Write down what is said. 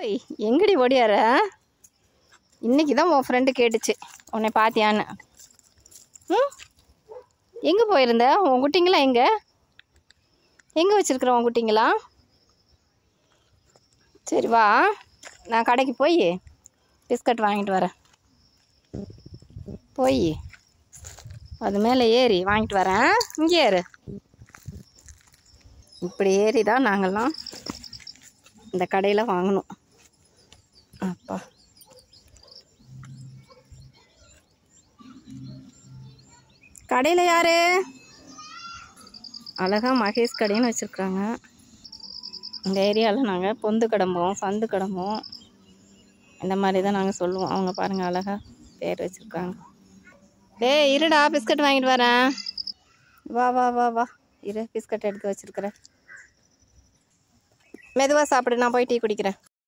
ஓய் எங்கடி ஓடியார? இன்னைக்கு தான் உன் ஃப்ரெண்டு கேட்டுச்சு உன்னை பார்த்தியான்னு. எங்கே போயிருந்த? உன் குட்டிங்களாம் எங்கே வச்சுருக்குற உன் குட்டிங்களா? சரி வா, நான் கடைக்கு போய் பிஸ்கட் வாங்கிட்டு வரேன். போய் அது மேலே ஏறி வாங்கிட்டு வரேன். இங்கே ஏறு. இப்படி ஏறி தான் நாங்கள்லாம் இந்த கடையில் வாங்கணும். அப்பா கடையில் யார்? அழகா மகேஷ் கடைன்னு வச்சுருக்குறாங்க. இந்த ஏரியாவில் நாங்கள் பொந்து கடம்போம், சந்து கடம்போம், இந்த மாதிரி தான் நாங்கள் சொல்லுவோம். அவங்க பாருங்கள் அழகா பேர் வச்சுருக்காங்க. டேய் இருடா, பிஸ்கட் வாங்கிட்டு வரேன். வா வா வா வா, இரு பிஸ்கட் எடுத்து வச்சுருக்குறேன். மெதுவாக சாப்பிடு, நான் போய் டீ குடிக்கிறேன்.